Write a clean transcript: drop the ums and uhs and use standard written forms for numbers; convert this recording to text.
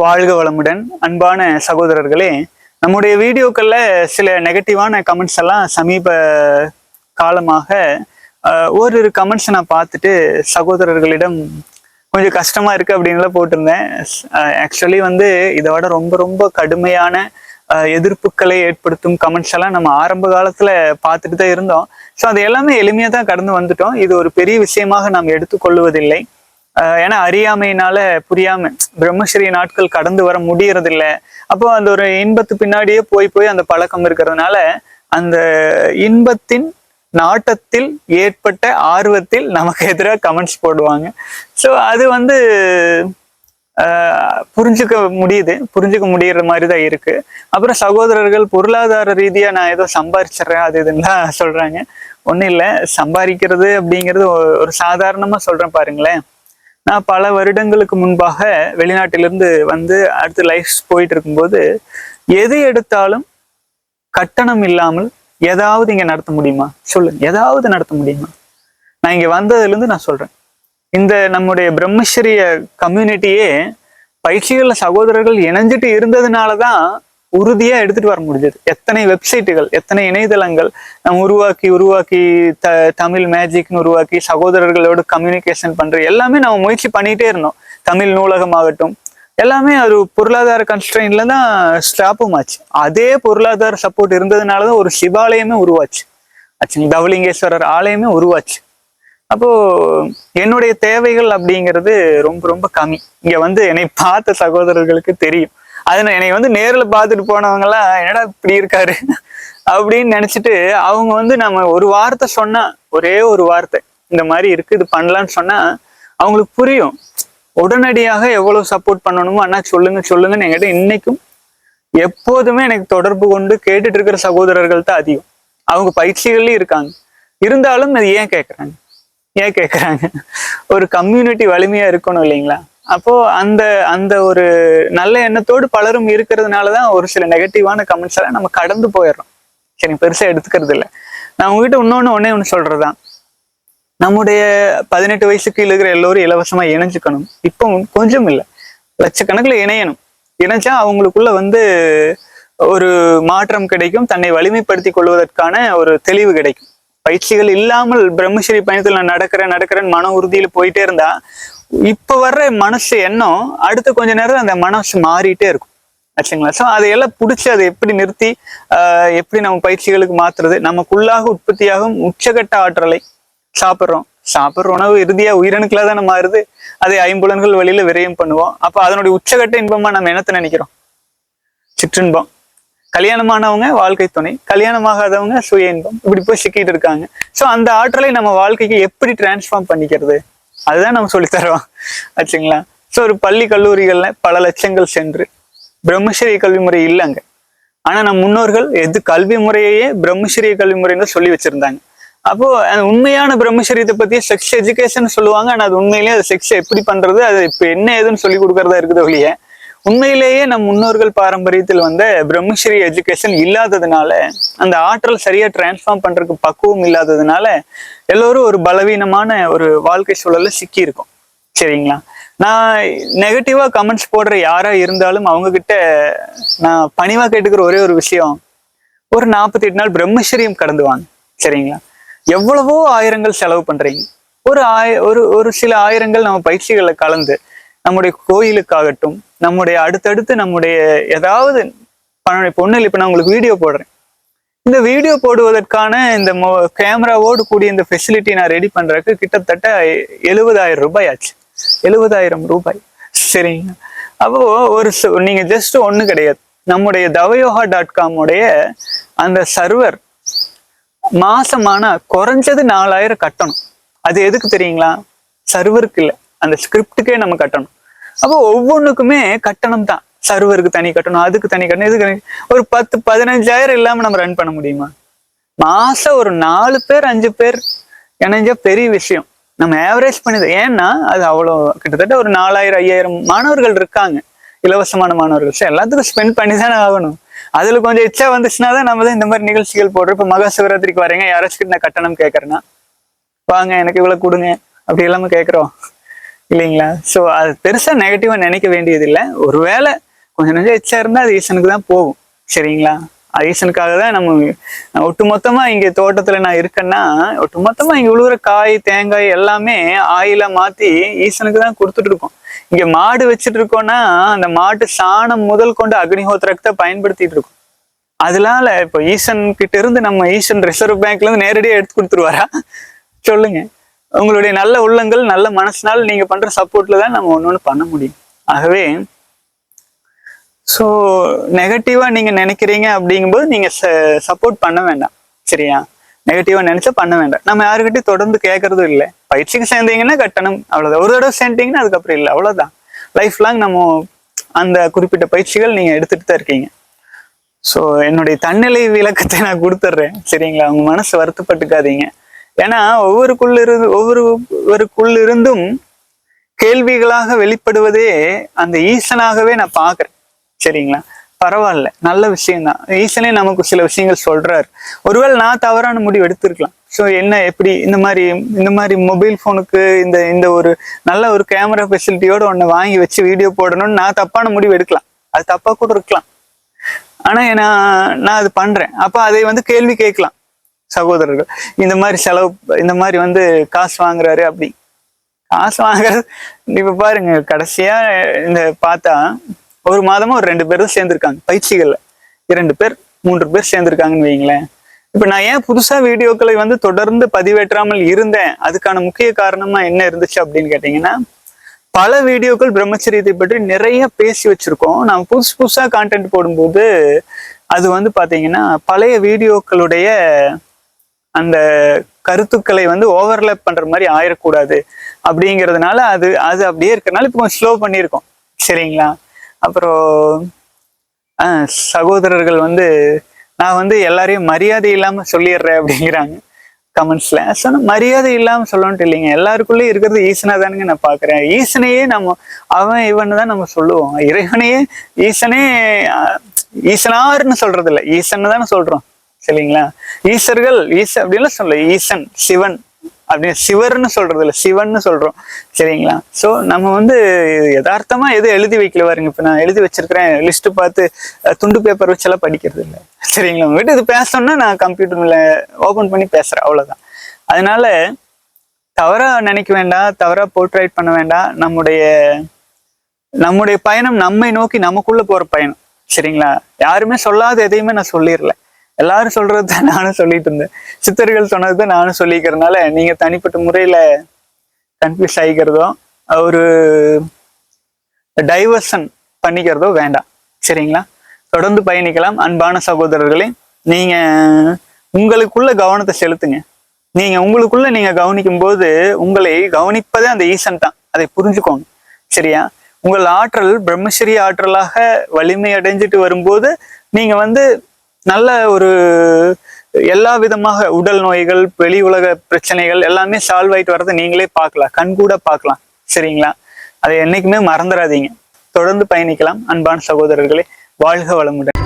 வாழ்க வளமுடன். அன்பான சகோதரர்களே, நம்முடைய வீடியோக்கள்ல சில நெகட்டிவான கமெண்ட்ஸ் எல்லாம் சமீப காலமாக ஓரிரு கமெண்ட்ஸ் நான் பார்த்துட்டு சகோதரர்களிடம் கொஞ்சம் கஷ்டமா இருக்கு அப்படின்லாம் போட்டிருந்தேன். ஆக்சுவலி இதை விட ரொம்ப ரொம்ப கடுமையான எதிர்ப்புகளை ஏற்படுத்தும் கமெண்ட்ஸ் எல்லாம் நம்ம ஆரம்ப காலத்துல பார்த்துட்டு தான் இருந்தோம். ஸோ அது எல்லாமே எளிமையா தான் கடந்து வந்துட்டோம். இது ஒரு பெரிய விஷயமாக நாம் எடுத்துக்கொள்வதில்லை. ஏன்னா அறியாமையினால புரியாம பிரம்மச்சரிய நாட்கள் கடந்து வர முடியறதில்ல. அப்போ அந்த ஒரு இன்பத்து பின்னாடியே போய் போய் அந்த பழக்கம் இருக்கிறதுனால அந்த இன்பத்தின் நாட்டத்தில் ஏற்பட்ட ஆர்வத்தில் நமக்கு எதிராக கமெண்ட்ஸ் போடுவாங்க. ஸோ அது புரிஞ்சுக்க முடியற மாதிரி தான் இருக்கு. அப்புறம் சகோதரர்கள் பொருளாதார ரீதியா நான் ஏதோ சம்பாதிச்சிடுறேன் அது இதுலாம் சொல்றாங்க. ஒன்றும் இல்லை, சம்பாதிக்கிறது அப்படிங்கிறது ஒரு சாதாரணமா சொல்றேன் பாருங்களேன். நான் பல வருடங்களுக்கு முன்பாக வெளிநாட்டிலிருந்து அடுத்து லைஃப் போயிட்டு இருக்கும்போது எது எடுத்தாலும் கட்டணம் இல்லாமல் ஏதாவது இங்க நடத்த முடியுமா சொல்லுங்க, ஏதாவது நடத்த முடியுமா? நான் இங்க வந்ததுல இருந்து நான் சொல்றேன், இந்த நம்முடைய பிரம்மச்சரிய கம்யூனிட்டியே பயிற்சிகள்ல சகோதரர்கள் இணைஞ்சிட்டு இருந்ததுனாலதான் உறுதியா எடுத்துட்டு வர முடிஞ்சது. எத்தனை வெப்சைட்டுகள், எத்தனை இணையதளங்கள் நம்ம உருவாக்கி தமிழ் மேஜிக்னு உருவாக்கி சகோதரர்களோடு கம்யூனிகேஷன் பண்ற எல்லாமே நம்ம முயற்சி பண்ணிட்டே இருந்தோம். தமிழ் நூலகம் ஆகட்டும், எல்லாமே அது பொருளாதார கன்ஸ்ட்ரெயின்ல தான் ஸ்டாப்பும் ஆச்சு. அதே பொருளாதார சப்போர்ட் இருந்ததுனாலதான் ஒரு சிவாலயமே உருவாச்சு, தவலிங்கேஸ்வரர் ஆலயமே உருவாச்சு. அப்போ என்னுடைய தேவைகள் அப்படிங்கிறது ரொம்ப ரொம்ப கம்மி. இங்க என்னை பார்த்த சகோதரர்களுக்கு தெரியும். அது என்னை நேரில் பார்த்துட்டு போனவங்க எல்லாம் என்னடா இப்படி இருக்காரு அப்படின்னு நினைச்சிட்டு அவங்க நம்ம ஒரு வார்த்தை சொன்னா, ஒரே ஒரு வார்த்தை இந்த மாதிரி இருக்கு இது பண்ணலான்னு சொன்னா அவங்களுக்கு புரியும். உடனடியாக எவ்வளவு சப்போர்ட் பண்ணணுமோ அண்ணா சொல்லுங்கன்னு என்கிட்ட இன்னைக்கும் எப்போதுமே எனக்கு தொடர்பு கொண்டு கேட்டுட்டு இருக்கிற சகோதரர்கள் தான் அதிகம். அவங்க பயிற்சிகள்லயும் இருக்காங்க. இருந்தாலும் அது ஏன் கேட்கறாங்க ஒரு கம்யூனிட்டி வலிமையா இருக்கணும் இல்லைங்களா? அப்போ அந்த ஒரு நல்ல எண்ணத்தோடு பலரும் இருக்கிறதுனாலதான் ஒரு சில நெகட்டிவான கமெண்ட்ஸ் எல்லாம் நம்ம கடந்து போயிடுறோம். சரி, பெருசா எடுத்துக்கிறது இல்லை. நான் உங்ககிட்ட ஒண்ணு சொல்றதுதான், நம்முடைய 18 வயசுக்கு இருக்கிற எல்லோரும் இலவசமா இணைஞ்சுக்கணும். இப்போ கொஞ்சம் இல்லை, லட்சக்கணக்கில் இணையணும். இணைச்சா அவங்களுக்குள்ள ஒரு மாற்றம் கிடைக்கும், தன்னை வலிமைப்படுத்தி கொள்வதற்கான ஒரு தெளிவு கிடைக்கும். பயிற்சிகள் இல்லாமல் பிரம்மச்சரி பயணத்தில் நான் நடக்கிறேன் மன உறுதியில போயிட்டே இருந்தா இப்ப வர்ற மனசு எண்ணம் அடுத்த கொஞ்ச நேரம் அந்த மனசு மாறிட்டே இருக்கும் ஆச்சுங்களா? ஸோ அதையெல்லாம் பிடிச்சி அதை எப்படி நிறுத்தி எப்படி நம்ம பயிற்சிகளுக்கு மாத்துறது, நமக்குள்ளாக உற்பத்தியாகும் உச்சகட்ட ஆற்றலை சாப்பிட்ற உணவு இறுதியா உயிரணுக்களா தானே மாறுது. அதை ஐம்புலன்கள் வழியில விரயம் பண்ணுவோம். அப்ப அதனுடைய உச்சகட்ட இன்பமா நம்ம என்னத்தை நினைக்கிறோம்? சிற்றின்பம். கல்யாணமானவங்க வாழ்க்கை துணை, கல்யாணமாகாதவங்க சுய இன்பம், இப்படி போய் சிக்கிட்டு இருக்காங்க. ஸோ அந்த ஆற்றலை நம்ம வாழ்க்கைக்கு எப்படி டிரான்ஸ்ஃபார்ம் பண்ணிக்கிறது, அதுதான் நம்ம சொல்லித்தரோம் ஆச்சுங்களா? ஸோ ஒரு பள்ளி கல்லூரிகள்ல பல லட்சங்கள் சென்று பிரம்மச்சரிய கல்வி முறை இல்லைங்க. ஆனா நம் முன்னோர்கள் கல்வி முறையே பிரம்மச்சரிய கல்வி முறைன்னு சொல்லி வச்சிருந்தாங்க. அப்போ உண்மையான பிரம்மச்சரியத்தை பத்தி செக்ஸ் எஜுகேஷன் சொல்லுவாங்க. ஆனா அது உண்மையிலேயே அது செக்ஸ் எப்படி பண்றது, அது இப்ப என்ன ஏதுன்னு சொல்லி கொடுக்கறதா இருக்குது ஒழிய உண்மையிலேயே நம் முன்னோர்கள் பாரம்பரியத்தில் பிரம்மச்சரிய எஜுகேஷன் இல்லாததுனால, அந்த ஆற்றல் சரியா டிரான்ஸ்ஃபார்ம் பண்றதுக்கு பக்குவம் இல்லாததுனால எல்லோரும் ஒரு பலவீனமான ஒரு வாழ்க்கை சூழல்ல சிக்கி இருக்கும். சரிங்களா? நான் நெகட்டிவா கமெண்ட்ஸ் போடுற யாரா இருந்தாலும் அவங்க கிட்ட நான் பணிவா கேட்டுக்கிற ஒரே ஒரு விஷயம், ஒரு 48 நாள் பிரம்மச்சரியம் கடந்து வாங்க. சரிங்களா? எவ்வளவோ ஆயிரங்கள் செலவு பண்றீங்க, ஒரு சில ஆயிரங்கள் நம்ம பயிற்சிகளை கலந்து நம்முடைய கோயிலுக்காகட்டும், நம்முடைய அடுத்தடுத்து நம்முடைய ஏதாவது பொண்ணுல இப்ப நான் உங்களுக்கு வீடியோ போடுறேன். இந்த வீடியோ போடுவதற்கான இந்த கேமராவோடு கூடிய இந்த ஃபெசிலிட்டி நான் ரெடி பண்றதுக்கு கிட்டத்தட்ட 70,000 ரூபாய் ஆச்சு. 70,000 ரூபாய். சரிங்க? அப்போ நீங்க ஜஸ்ட் ஒண்ணு கிடையாது, நம்முடைய தவயோகா.com உடைய அந்த சர்வர் மாசமான குறைஞ்சது 4,000 கட்டணும். அது எதுக்கு தெரியுங்களா? சர்வருக்கு இல்லை, அந்த ஸ்கிரிப்டுக்கே நம்ம கட்டணும். அப்போ ஒவ்வொன்றுக்குமே கட்டணம் தான். சர்வருக்கு தனி கட்டணும், அதுக்கு தனி கட்டணும், இதுக்கு ஒரு 10-15,000 இல்லாம நம்ம ரன் பண்ண முடியுமா? மாசம் ஒரு 4 பேர் 5 பேர் இணைஞ்சா பெரிய விஷயம். நம்ம ஆவரேஜ் பண்ணிது. ஏன்னா அது அவ்வளோ கிட்டத்தட்ட ஒரு 4,000-5,000 மாணவர்கள் இருக்காங்க, இலவசமான மாணவர்கள். ஸோ எல்லாத்துக்கும் ஸ்பெண்ட் பண்ணி தானே ஆகணும். அதுல கொஞ்சம் இச்சா வந்துச்சுன்னா தான் நம்ம தான் இந்த மாதிரி நிகழ்ச்சிகள் போடுறோம். இப்போ மகா சிவராத்திரிக்கு வரீங்க, யாராச்சும் நான் கட்டணம் கேட்கறேன்னா வாங்க எனக்கு இவ்வளவு கொடுங்க அப்படி இல்லாம கேட்குறோம். இல்லைங்களா? ஸோ அது பெருசா நெகட்டிவா நினைக்க வேண்டியது இல்லை. ஒருவேளை கொஞ்சம் நெஞ்சம் எச்சா இருந்தா அது ஈசனுக்கு தான் போகும். சரிங்களா? ஈசனுக்காக தான் நம்ம ஒட்டுமொத்தமா இங்க தோட்டத்துல நான் இருக்கேன்னா, ஒட்டுமொத்தமா இங்க விழுகிற காய் தேங்காய் எல்லாமே ஆயிலா மாத்தி ஈசனுக்கு தான் கொடுத்துட்டு இருக்கோம். இங்க மாடு வச்சுட்டு இருக்கோம்னா அந்த மாட்டு சாணம் முதல் கொண்டு அக்னிஹோத்திரத்தை பயன்படுத்திட்டு இருக்கோம். அதனால இப்ப ஈசன் கிட்ட இருந்து நம்ம ஈசன் ரிசர்வ் பேங்க்ல இருந்து நேரடியா எடுத்து கொடுத்துருவாரா? சொல்லுங்க. உங்களுடைய நல்ல உள்ளங்கள் நல்ல மனசுனால நீங்க பண்ற சப்போர்ட்ல தான் நம்ம ஒண்ணு பண்ண முடியும். ஆகவே ஸோ நெகட்டிவா நீங்க நினைக்கிறீங்க அப்படிங்கும்போது நீங்க சப்போர்ட் பண்ண வேண்டாம். சரியா? நெகட்டிவா நினைச்சா பண்ண வேண்டாம். நம்ம யாருக்கிட்டையும் தொடர்ந்து கேட்கறதும் இல்லை. பயிற்சிக்கு சேர்ந்தீங்கன்னா கட்டணம், அவ்வளவுதான். ஒரு தடவை சேர்ந்தீங்கன்னா அதுக்கப்புறம் இல்லை, அவ்வளவுதான். லைஃப் லாங் நம்ம அந்த குறிப்பிட்ட பயிற்சிகள் நீங்க எடுத்துட்டு தான் இருக்கீங்க. ஸோ என்னுடைய தன்னிலை விளக்கத்தை நான் கொடுத்துட்றேன். சரிங்களா? உங்க மனசு வருத்தப்பட்டுக்காதீங்க. ஏன்னா ஒவ்வொருவருக்குள்ளிருந்தும் கேள்விகளாக வெளிப்படுவதே அந்த ஈசனாகவே நான் பாக்குறேன். சரிங்களா? பரவாயில்ல, நல்ல விஷயம்தான். ஈசனே நமக்கு சில விஷயங்கள் சொல்றாரு. ஒருவேளை நான் தவறான முடிவு எடுத்திருக்கலாம். ஸோ என்ன எப்படி இந்த மாதிரி மொபைல் போனுக்கு இந்த ஒரு நல்ல ஒரு கேமரா ஃபெசிலிட்டியோட ஒன்று வாங்கி வச்சு வீடியோ போடணும்னு நான் தப்பான முடிவு எடுக்கலாம். அது தப்பா கூட இருக்கலாம். ஆனா நான் அது பண்றேன். அப்ப அதை கேள்வி கேட்கலாம் சகோதரர்கள். இந்த மாதிரி செலவு, இந்த மாதிரி காசு வாங்குறாரு, அப்படி காசு வாங்குறது. இப்ப பாருங்க, கடைசியா இந்த பார்த்தா ஒரு மாதமா ஒரு 2 பேரும் சேர்ந்திருக்காங்க பயிற்சிகள்ல. 2 பேர் 3 பேர் சேர்ந்திருக்காங்கன்னு வைங்களேன். இப்ப நான் ஏன் புதுசா வீடியோக்களை தொடர்ந்து பதிவேற்றாமல் இருந்தேன், அதுக்கான முக்கிய காரணமா என்ன இருந்துச்சு அப்படின்னு கேட்டீங்கன்னா, பல வீடியோக்கள் பிரம்மச்சரியத்தை பற்றி நிறைய பேசி வச்சிருக்கோம். நம்ம புதுசா கான்டென்ட் போடும்போது அது பாத்தீங்கன்னா பழைய வீடியோக்களுடைய அந்த கருத்துக்களை ஓவர்லேப் பண்ற மாதிரி ஆயிடக்கூடாது அப்படிங்கிறதுனால அது அப்படியே இருக்கிறதுனால இப்போ கொஞ்சம் ஸ்லோ பண்ணியிருக்கோம். சரிங்களா? அப்புறம் சகோதரர்கள் நான் எல்லாரையும் மரியாதை இல்லாம சொல்லிடுறேன் அப்படிங்கிறாங்க கமெண்ட்ஸ்ல. சொன்ன மரியாதை இல்லாம சொல்லணும்ட்டு இல்லைங்க, எல்லாருக்குள்ளேயும் இருக்கிறது ஈசனா தானுங்க நான் பாக்குறேன். ஈசனையே நம்ம அவன் இவன்னு தான் நம்ம சொல்லுவோம். இறைவனையே ஈசனாருன்னு சொல்றது இல்லை, ஈசன்னு தானே சொல்றோம். சரிங்களா? ஈசர்கள் அப்படின்லாம் சொல்ல, ஈசன் சிவன் அப்படின்னு சிவர்னு சொல்றது இல்லை, சிவன்னு சொல்றோம். சரிங்களா? ஸோ நம்ம யதார்த்தமா எதுவும் எழுதி வைக்கல பாருங்க. இப்ப நான் எழுதி வச்சிருக்கிறேன் லிஸ்ட் பார்த்து துண்டு பேப்பர் வச்செல்லாம் படிக்கிறது இல்லை. சரிங்களா? உங்ககிட்ட இது பேசணும்னா நான் கம்ப்யூட்டர்ல ஓபன் பண்ணி பேசுறேன், அவ்வளவுதான். அதனால தவறா நினைக்க வேண்டாம், தவறா போர்ட்ரைட் பண்ண வேண்டாம். நம்முடைய பயணம் நம்மை நோக்கி நமக்குள்ள போற பயணம். சரிங்களா? யாருமே சொல்லாத எதையுமே நான் சொல்லிடல. எல்லாரும் சொல்றதுதான் நானும் சொல்லிட்டு இருந்தேன். சித்தர்கள் சொன்னதுதான் நானும் சொல்லிக்கிறதுனால நீங்க தனிப்பட்ட முறையில கன்ஃபியூஸ் ஆகிக்கிறதோ ஒரு டைவர்ஷன் பண்ணிக்கிறதோ வேண்டாம். சரிங்களா? தொடர்ந்து பயணிக்கலாம். அன்பான சகோதரர்களே, நீங்க உங்களுக்குள்ள கவனத்தை செலுத்துங்க. உங்களுக்குள்ள நீங்க கவனிக்கும் போது உங்களை கவனிப்பதே அந்த ஈசன் தான். அதை புரிஞ்சுக்கோங்க. சரியா? உங்கள் ஆற்றல் பிரம்மச்சரிய ஆற்றலாக வலிமை அடைஞ்சிட்டு வரும்போது நீங்க நல்ல ஒரு எல்லா விதமாக உடல் நோய்கள், வெளி உலக பிரச்சனைகள் எல்லாமே சால்வ் ஆயிட்டு வர்றதை நீங்களே பார்க்கலாம், கண்கூட பார்க்கலாம். சரிங்களா? அதை என்னைக்குமே மறந்துடாதீங்க. தொடர்ந்து பயணிக்கலாம். அன்பான சகோதரர்களே, வாழ்க வளமுடன்.